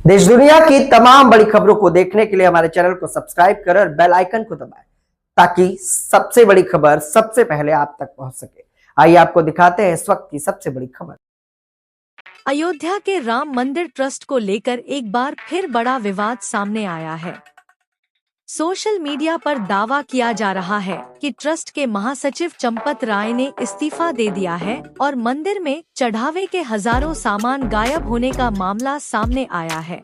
देश दुनिया की तमाम बड़ी खबरों को देखने के लिए हमारे चैनल को सब्सक्राइब करें और बेल आइकन को दबाएं ताकि सबसे बड़ी खबर सबसे पहले आप तक पहुंच सके। आइए आपको दिखाते हैं इस वक्त की सबसे बड़ी खबर। अयोध्या के राम मंदिर ट्रस्ट को लेकर एक बार फिर बड़ा विवाद सामने आया है। सोशल मीडिया पर दावा किया जा रहा है कि ट्रस्ट के महासचिव चंपत राय ने इस्तीफा दे दिया है और मंदिर में चढ़ावे के हजारों सामान गायब होने का मामला सामने आया है।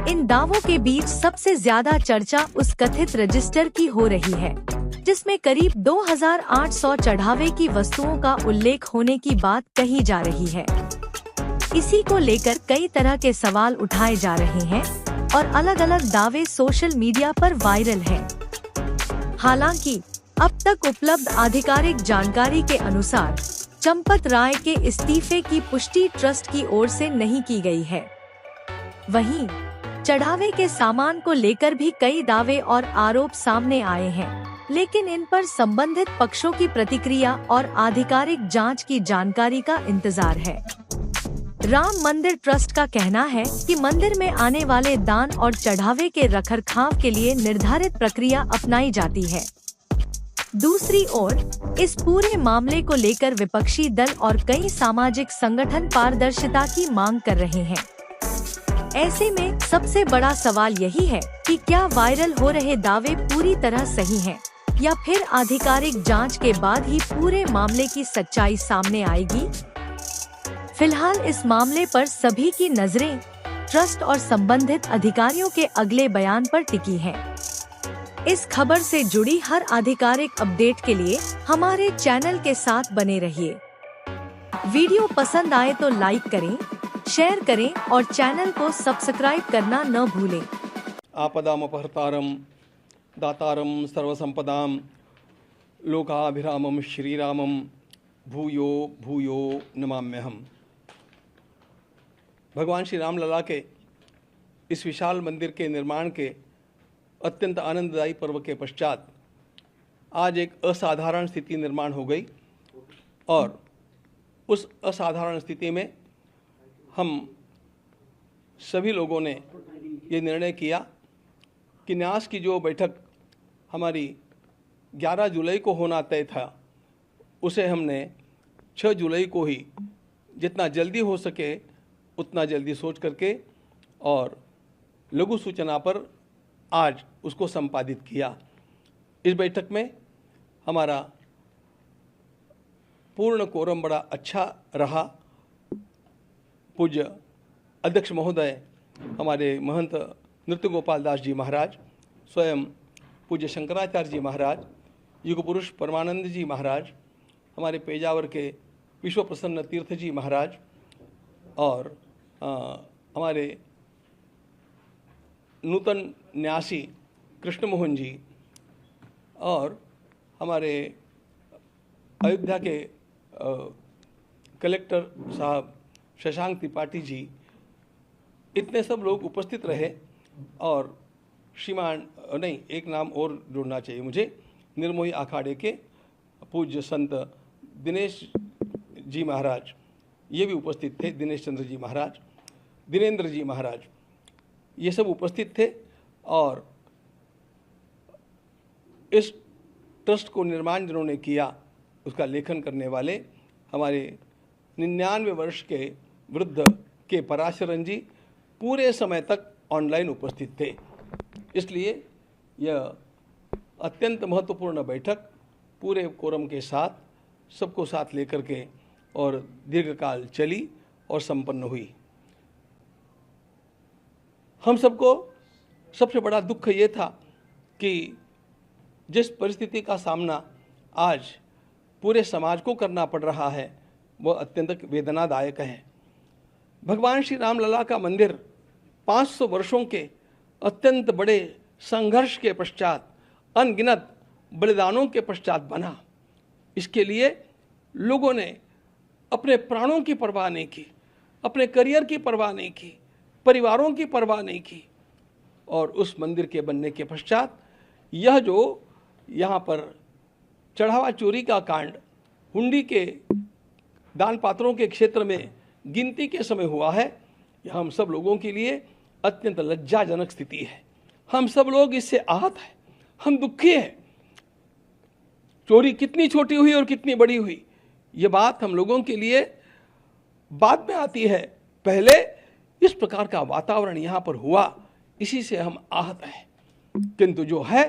इन दावों के बीच सबसे ज्यादा चर्चा उस कथित रजिस्टर की हो रही है, जिसमें करीब 2800 चढ़ावे की वस्तुओं का उल्लेख होने की बात कही जा रही है। इसी को लेकर कई तरह के सवाल उठाए जा रहे हैं और अलग अलग दावे सोशल मीडिया पर वायरल हैं। हालांकि अब तक उपलब्ध आधिकारिक जानकारी के अनुसार चंपत राय के इस्तीफे की पुष्टि ट्रस्ट की ओर से नहीं की गई है। वहीं चढ़ावे के सामान को लेकर भी कई दावे और आरोप सामने आए हैं, लेकिन इन पर संबंधित पक्षों की प्रतिक्रिया और आधिकारिक जांच की जानकारी का इंतजार है। राम मंदिर ट्रस्ट का कहना है कि मंदिर में आने वाले दान और चढ़ावे के रखरखाव के लिए निर्धारित प्रक्रिया अपनाई जाती है। दूसरी ओर इस पूरे मामले को लेकर विपक्षी दल और कई सामाजिक संगठन पारदर्शिता की मांग कर रहे हैं। ऐसे में सबसे बड़ा सवाल यही है कि क्या वायरल हो रहे दावे पूरी तरह सही हैं, या फिर आधिकारिक जांच के बाद ही पूरे मामले की सच्चाई सामने आएगी। फिलहाल इस मामले पर सभी की नजरें ट्रस्ट और संबंधित अधिकारियों के अगले बयान पर टिकी हैं। इस खबर से जुड़ी हर आधिकारिक अपडेट के लिए हमारे चैनल के साथ बने रहिए। वीडियो पसंद आए तो लाइक करें, शेयर करें और चैनल को सब्सक्राइब करना न भूलें। आपदामपहर्तारं दातारं सर्वसंपदां लोकाभिरामं श्रीरामं भूयो भूयो नमाम्यहम्। भगवान श्री राम लला के इस विशाल मंदिर के निर्माण के अत्यंत आनंददायी पर्व के पश्चात आज एक असाधारण स्थिति निर्माण हो गई और उस असाधारण स्थिति में हम सभी लोगों ने ये निर्णय किया कि न्यास की जो बैठक हमारी 11 जुलाई को होना तय था, उसे हमने 6 जुलाई को ही जितना जल्दी हो सके उतना जल्दी सोच करके और लघु सूचना पर आज उसको संपादित किया। इस बैठक में हमारा पूर्ण कोरम बड़ा अच्छा रहा। पूज्य अध्यक्ष महोदय हमारे महंत नृत्य गोपाल दास जी महाराज, स्वयं पूज्य शंकराचार्य जी महाराज, युग पुरुष परमानंद जी महाराज, हमारे पेजावर के विश्व प्रसन्न तीर्थ जी महाराज और हमारे नूतन न्यासी कृष्ण मोहन जी और हमारे अयोध्या के कलेक्टर साहब शशांक त्रिपाठी जी, इतने सब लोग उपस्थित रहे। और श्रीमान नहीं, एक नाम और जोड़ना चाहिए मुझे, निर्मोही अखाड़े के पूज्य संत दिनेश जी महाराज, ये भी उपस्थित थे। दिनेश चंद्र जी महाराज, दिनेंद्र जी महाराज, ये सब उपस्थित थे। और इस ट्रस्ट को निर्माण जिन्होंने किया, उसका लेखन करने वाले हमारे 99 वर्ष के वृद्ध के पराशरन जी पूरे समय तक ऑनलाइन उपस्थित थे। इसलिए यह अत्यंत महत्वपूर्ण बैठक पूरे कोरम के साथ, सबको साथ लेकर के और दीर्घकाल चली और संपन्न हुई। हम सबको सबसे बड़ा दुख ये था कि जिस परिस्थिति का सामना आज पूरे समाज को करना पड़ रहा है, वह अत्यंत वेदनादायक है। भगवान श्री राम लला का मंदिर 500 वर्षों के अत्यंत बड़े संघर्ष के पश्चात, अनगिनत बलिदानों के पश्चात बना। इसके लिए लोगों ने अपने प्राणों की परवाह नहीं की, अपने करियर की परवाह नहीं की, परिवारों की परवाह नहीं की। और उस मंदिर के बनने के पश्चात यह जो यहाँ पर चढ़ावा चोरी का कांड हुंडी के दान पात्रों के क्षेत्र में गिनती के समय हुआ है, यह हम सब लोगों के लिए अत्यंत लज्जाजनक स्थिति है। हम सब लोग इससे आहत हैं, हम दुखी हैं। चोरी कितनी छोटी हुई और कितनी बड़ी हुई, ये बात हम लोगों के लिए बाद में आती है। पहले इस प्रकार का वातावरण यहाँ पर हुआ, इसी से हम आहत हैं। किंतु जो है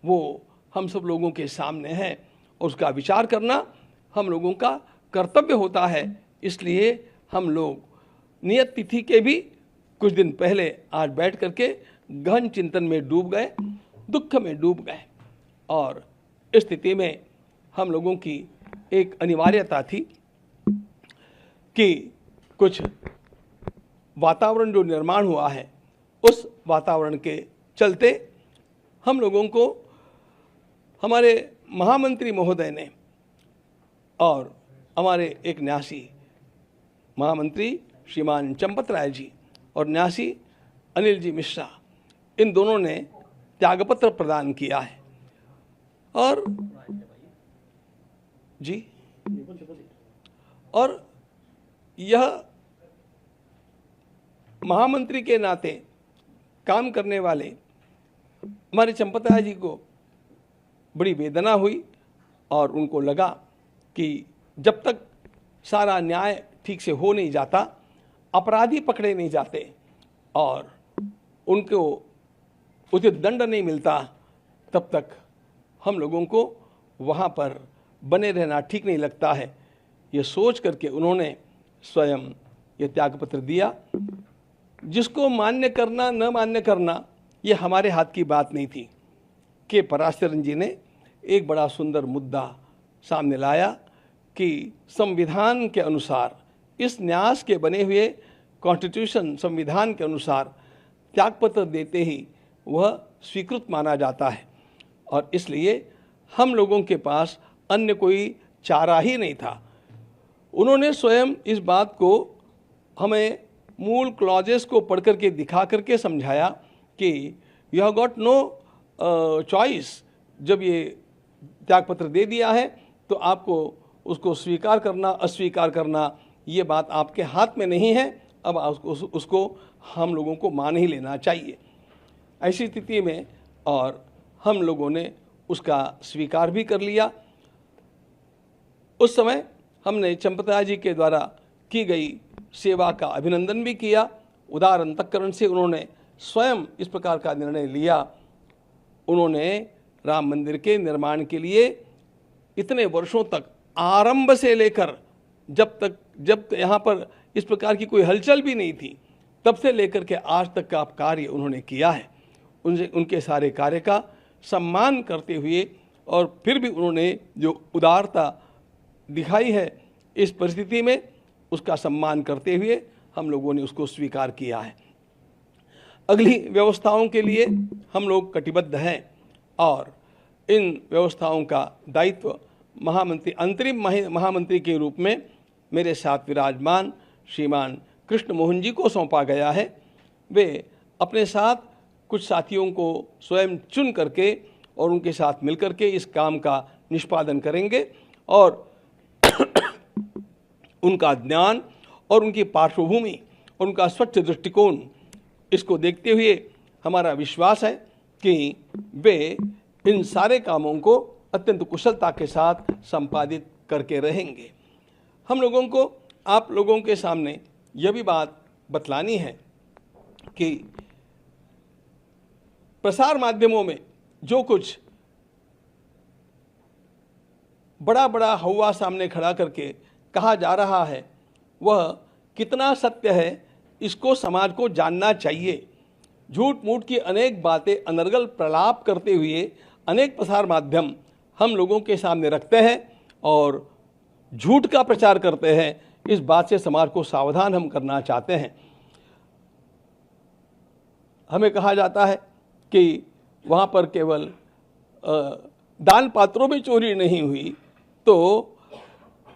वो हम सब लोगों के सामने है और उसका विचार करना हम लोगों का कर्तव्य होता है। इसलिए हम लोग नियत तिथि के भी कुछ दिन पहले आज बैठ करके गहन चिंतन में डूब गए, दुख में डूब गए। और इस स्थिति में हम लोगों की एक अनिवार्यता थी कि कुछ वातावरण जो निर्माण हुआ है उस वातावरण के चलते हम लोगों को हमारे महामंत्री महोदय ने और हमारे एक न्यासी महामंत्री श्रीमान चंपत राय जी और न्यासी अनिल जी मिश्रा, इन दोनों ने त्यागपत्र प्रदान किया है। और जी, और यह महामंत्री के नाते काम करने वाले हमारे चंपत राय जी को बड़ी वेदना हुई और उनको लगा कि जब तक सारा न्याय ठीक से हो नहीं जाता, अपराधी पकड़े नहीं जाते और उनको उचित दंड नहीं मिलता, तब तक हम लोगों को वहाँ पर बने रहना ठीक नहीं लगता है। ये सोच करके उन्होंने स्वयं ये त्यागपत्र दिया। जिसको मान्य करना न मान्य करना ये हमारे हाथ की बात नहीं थी। के पराशरन जी ने एक बड़ा सुंदर मुद्दा सामने लाया कि संविधान के अनुसार, इस न्यास के बने हुए कॉन्स्टिट्यूशन संविधान के अनुसार त्यागपत्र देते ही वह स्वीकृत माना जाता है और इसलिए हम लोगों के पास अन्य कोई चारा ही नहीं था। उन्होंने स्वयं इस बात को हमें मूल क्लॉजेस को पढ़ करके दिखा करके समझाया कि you have got no choice. जब ये त्यागपत्र दे दिया है तो आपको उसको स्वीकार करना अस्वीकार करना ये बात आपके हाथ में नहीं है। अब उसको हम लोगों को मान ही लेना चाहिए। ऐसी स्थिति में और हम लोगों ने उसका स्वीकार भी कर लिया। उस समय हमने चंपतराय जी के द्वारा की गई सेवा का अभिनंदन भी किया। उदार अंतःकरण से उन्होंने स्वयं इस प्रकार का निर्णय लिया। उन्होंने राम मंदिर के निर्माण के लिए इतने वर्षों तक, आरंभ से लेकर जब यहाँ पर इस प्रकार की कोई हलचल भी नहीं थी, तब से लेकर के आज तक का कार्य उन्होंने किया है। उनके सारे कार्य का सम्मान करते हुए और फिर भी उन्होंने जो उदारता दिखाई है इस परिस्थिति में, उसका सम्मान करते हुए हम लोगों ने उसको स्वीकार किया है। अगली व्यवस्थाओं के लिए हम लोग कटिबद्ध हैं और इन व्यवस्थाओं का दायित्व महामंत्री, अंतरिम महामंत्री के रूप में मेरे साथ विराजमान श्रीमान कृष्ण मोहन जी को सौंपा गया है। वे अपने साथ कुछ साथियों को स्वयं चुन करके और उनके साथ मिलकर के इस काम का निष्पादन करेंगे और उनका ज्ञान और उनकी पार्श्वभूमि और उनका स्वच्छ दृष्टिकोण, इसको देखते हुए हमारा विश्वास है कि वे इन सारे कामों को अत्यंत कुशलता के साथ संपादित करके रहेंगे। हम लोगों को आप लोगों के सामने यह भी बात बतलानी है कि प्रसार माध्यमों में जो कुछ बड़ा बड़ा हवा सामने खड़ा करके कहा जा रहा है वह कितना सत्य है, इसको समाज को जानना चाहिए। झूठ मूठ की अनेक बातें अनर्गल प्रलाप करते हुए अनेक प्रसार माध्यम हम लोगों के सामने रखते हैं और झूठ का प्रचार करते हैं। इस बात से समाज को सावधान हम करना चाहते हैं। हमें कहा जाता है कि वहाँ पर केवल दान पात्रों में चोरी नहीं हुई तो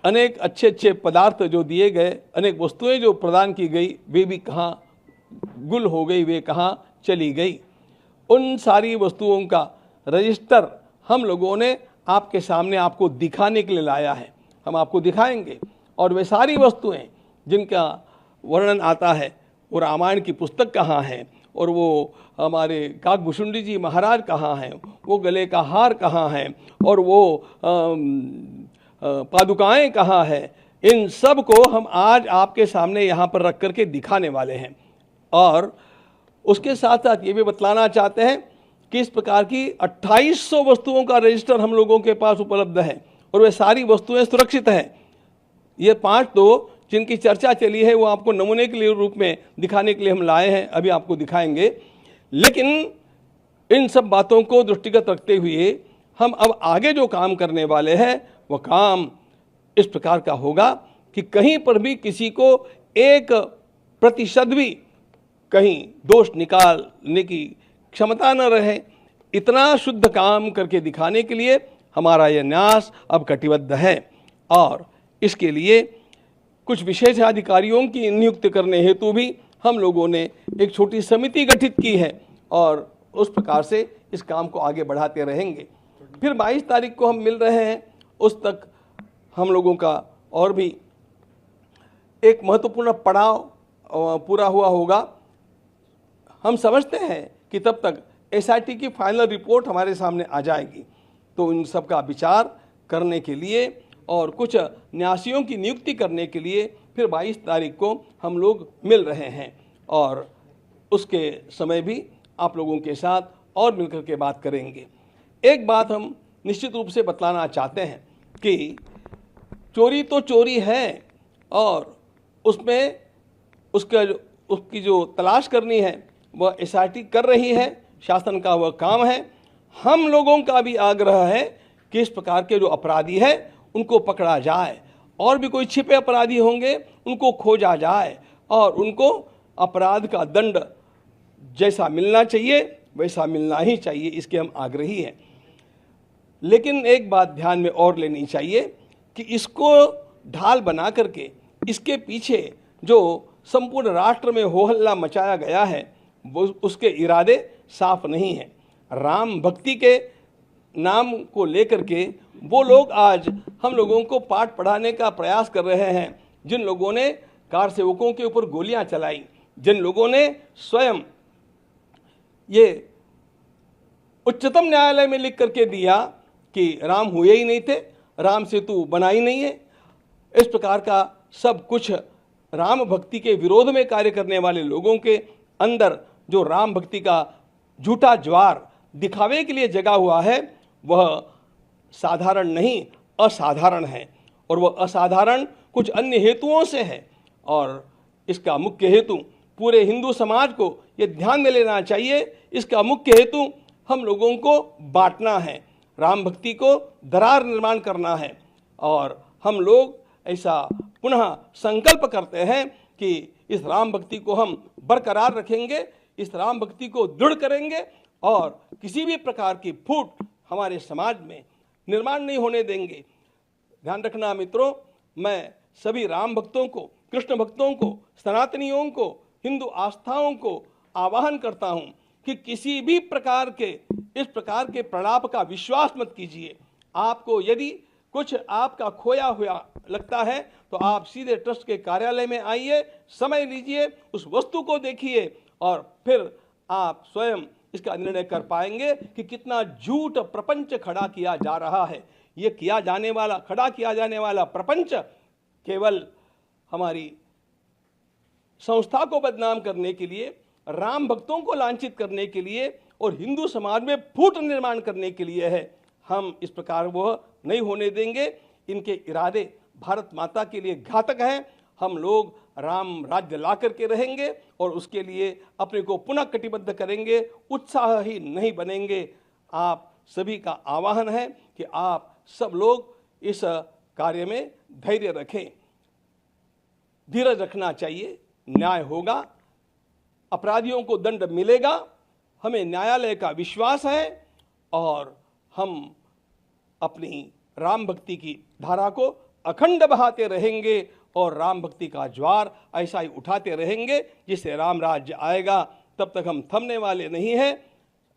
अनेक अच्छे अच्छे पदार्थ जो दिए गए, अनेक वस्तुएं जो प्रदान की गई, वे भी कहाँ गुल हो गई, वे कहाँ चली गई। उन सारी वस्तुओं का रजिस्टर हम लोगों ने आपके सामने आपको दिखाने के लिए लाया है। हम आपको दिखाएंगे और वे सारी वस्तुएं जिनका वर्णन आता है वो रामायण की पुस्तक कहाँ है, और वो हमारे काकभूषुंडी जी महाराज कहाँ हैं, वो गले का हार कहाँ है, और वो पादुकाएं कहाँ है, इन सब को हम आज आपके सामने यहाँ पर रख करके दिखाने वाले हैं। और उसके साथ साथ ये भी बतलाना चाहते हैं कि इस प्रकार की 2800 वस्तुओं का रजिस्टर हम लोगों के पास उपलब्ध है, और वे सारी वस्तुएं सुरक्षित हैं। ये 5 तो जिनकी चर्चा चली है वो आपको नमूने के लिए रूप में दिखाने के लिए हम लाए हैं, अभी आपको दिखाएंगे। लेकिन इन सब बातों को दृष्टिगत रखते हुए हम अब आगे जो काम करने वाले हैं वह काम इस प्रकार का होगा कि कहीं पर भी किसी को 1% भी कहीं दोष निकालने की क्षमता न रहे, इतना शुद्ध काम करके दिखाने के लिए हमारा यह न्यास अब कटिबद्ध है। और इसके लिए कुछ विशेषाधिकारियों की नियुक्ति करने हेतु भी हम लोगों ने एक छोटी समिति गठित की है, और उस प्रकार से इस काम को आगे बढ़ाते रहेंगे। फिर 22 तारीख को हम मिल रहे हैं, उस तक हम लोगों का और भी एक महत्वपूर्ण पड़ाव पूरा हुआ होगा। हम समझते हैं कि तब तक एसआईटी की फाइनल रिपोर्ट हमारे सामने आ जाएगी, तो इन सब का विचार करने के लिए और कुछ न्यासियों की नियुक्ति करने के लिए फिर 22 तारीख को हम लोग मिल रहे हैं, और उसके समय भी आप लोगों के साथ और मिलकर के बात करेंगे। एक बात हम निश्चित रूप से बतलाना चाहते हैं कि चोरी तो चोरी है, और उसमें उसकी जो तलाश करनी है वह एसआईटी कर रही है, शासन का वह काम है। हम लोगों का भी आग्रह है कि इस प्रकार के जो अपराधी है उनको पकड़ा जाए, और भी कोई छिपे अपराधी होंगे उनको खोजा जाए, और उनको अपराध का दंड जैसा मिलना चाहिए वैसा मिलना ही चाहिए, इसके हम आग्रही हैं। लेकिन एक बात ध्यान में और लेनी चाहिए कि इसको ढाल बना करके इसके पीछे जो संपूर्ण राष्ट्र में हो हल्ला मचाया गया है वो उसके इरादे साफ नहीं हैं। राम भक्ति के नाम को लेकर के वो लोग आज हम लोगों को पाठ पढ़ाने का प्रयास कर रहे हैं, जिन लोगों ने कार सेवकों के ऊपर गोलियां चलाई, जिन लोगों ने स्वयं ये उच्चतम न्यायालय में लिख करके दिया कि राम हुए ही नहीं थे, राम सेतु बना ही नहीं है, इस प्रकार का सब कुछ राम भक्ति के विरोध में कार्य करने वाले लोगों के अंदर जो राम भक्ति का झूठा ज्वार दिखावे के लिए जगा हुआ है वह साधारण नहीं असाधारण है, और वह असाधारण कुछ अन्य हेतुओं से है। और इसका मुख्य हेतु पूरे हिंदू समाज को ये ध्यान में लेना चाहिए, इसका मुख्य हेतु हम लोगों को बांटना है, राम भक्ति को दरार निर्माण करना है। और हम लोग ऐसा पुनः संकल्प करते हैं कि इस राम भक्ति को हम बरकरार रखेंगे, इस राम भक्ति को दृढ़ करेंगे, और किसी भी प्रकार की फूट हमारे समाज में निर्माण नहीं होने देंगे। ध्यान रखना मित्रों, मैं सभी राम भक्तों को, कृष्ण भक्तों को, सनातनियों को, हिंदू आस्थाओं को आह्वान करता हूं कि किसी भी प्रकार के इस प्रकार के प्रलाप का विश्वास मत कीजिए। आपको यदि कुछ आपका खोया हुआ लगता है तो आप सीधे ट्रस्ट के कार्यालय में आइए, समय लीजिए, उस वस्तु को देखिए, और फिर आप स्वयं इसका निर्णय कर पाएंगे कि कितना झूठ प्रपंच खड़ा किया जा रहा है। ये खड़ा किया जाने वाला प्रपंच केवल हमारी संस्था को बदनाम करने के लिए, राम भक्तों को लांछित करने के लिए और हिंदू समाज में फूट निर्माण करने के लिए है। हम इस प्रकार वह नहीं होने देंगे। इनके इरादे भारत माता के लिए घातक हैं। हम लोग राम राज्य ला करके रहेंगे और उसके लिए अपने को पुनः कटिबद्ध करेंगे, उत्साही नहीं बनेंगे। आप सभी का आह्वान है कि आप सब लोग इस कार्य में धैर्य रखें, धीरज रखना चाहिए, न्याय होगा, अपराधियों को दंड मिलेगा, हमें न्यायालय का विश्वास है, और हम अपनी राम भक्ति की धारा को अखंड बहाते रहेंगे और राम भक्ति का ज्वार ऐसा ही उठाते रहेंगे जिससे राम राज्य आएगा। तब तक हम थमने वाले नहीं हैं।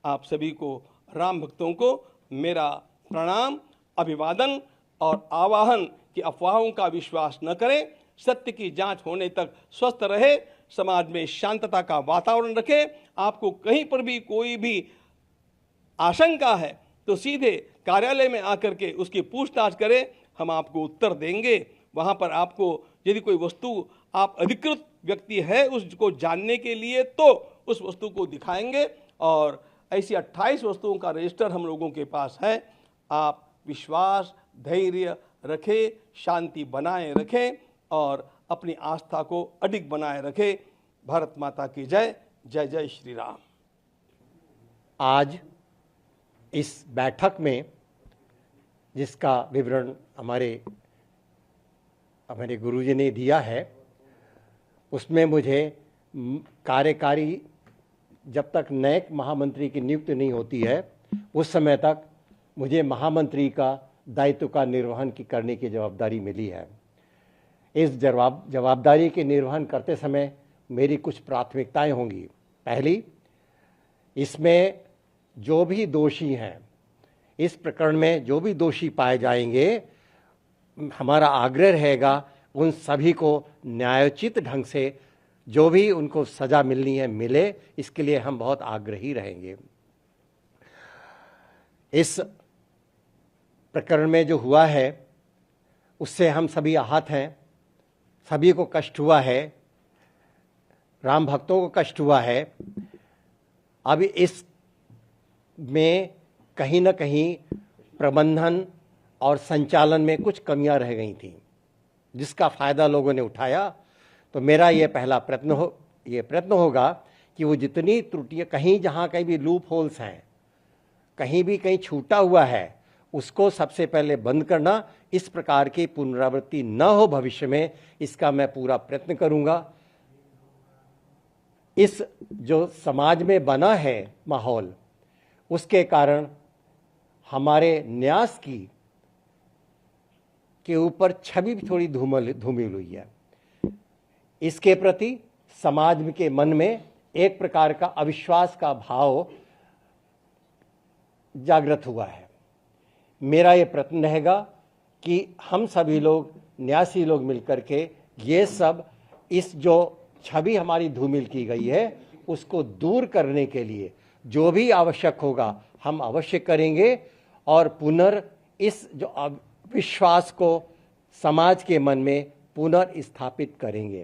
आप सभी को, राम भक्तों को मेरा प्रणाम, अभिवादन और आवाहन कि अफवाहों का विश्वास न करें, सत्य की जांच होने तक स्वस्थ रहे। समाज में शांतता का वातावरण रखें। आपको कहीं पर भी कोई भी आशंका है तो सीधे कार्यालय में आकर के उसकी पूछताछ करें, हम आपको उत्तर देंगे। वहाँ पर आपको यदि कोई वस्तु आप अधिकृत व्यक्ति है उसको जानने के लिए तो उस वस्तु को दिखाएंगे, और ऐसी 28 वस्तुओं का रजिस्टर हम लोगों के पास है। आप विश्वास, धैर्य रखें, शांति बनाए रखें और अपनी आस्था को अडिग बनाए रखें। भारत माता की जय। जय जय श्री राम। आज इस बैठक में जिसका विवरण हमारे गुरुजी ने दिया है, उसमें मुझे कार्यकारी जब तक नए महामंत्री की नियुक्ति नहीं होती है उस समय तक मुझे महामंत्री का दायित्व का निर्वहन करने की जवाबदारी मिली है। इस जवाबदारी के निर्वहन करते समय मेरी कुछ प्राथमिकताएं होंगी। पहली, इसमें जो भी दोषी हैं, इस प्रकरण में जो भी दोषी पाए जाएंगे, हमारा आग्रह रहेगा उन सभी को न्यायोचित ढंग से जो भी उनको सजा मिलनी है मिले, इसके लिए हम बहुत आग्रही रहेंगे। इस प्रकरण में जो हुआ है उससे हम सभी आहत हैं, सभी को कष्ट हुआ है, राम भक्तों को कष्ट हुआ है। अब इस में कहीं न कहीं प्रबंधन और संचालन में कुछ कमियां रह गई थी, जिसका फायदा लोगों ने उठाया। तो मेरा ये पहला प्रयत्न होगा कि वो जितनी त्रुटियां कहीं जहां कहीं भी लूप होल्स हैं, कहीं छूटा हुआ है, उसको सबसे पहले बंद करना, इस प्रकार की पुनरावृत्ति न हो भविष्य में, इसका मैं पूरा प्रयत्न करूंगा। इस जो समाज में बना है माहौल, उसके कारण हमारे न्यास के ऊपर छवि भी थोड़ी धूमिल हुई है। इसके प्रति समाज के मन में एक प्रकार का अविश्वास का भाव जागृत हुआ है। मेरा ये प्रयत्न रहेगा कि हम सभी लोग, न्यासी लोग मिलकर के ये सब, इस जो छवि हमारी धूमिल की गई है उसको दूर करने के लिए जो भी आवश्यक होगा हम अवश्य करेंगे, और इस जो विश्वास को समाज के मन में पुनर्स्थापित करेंगे।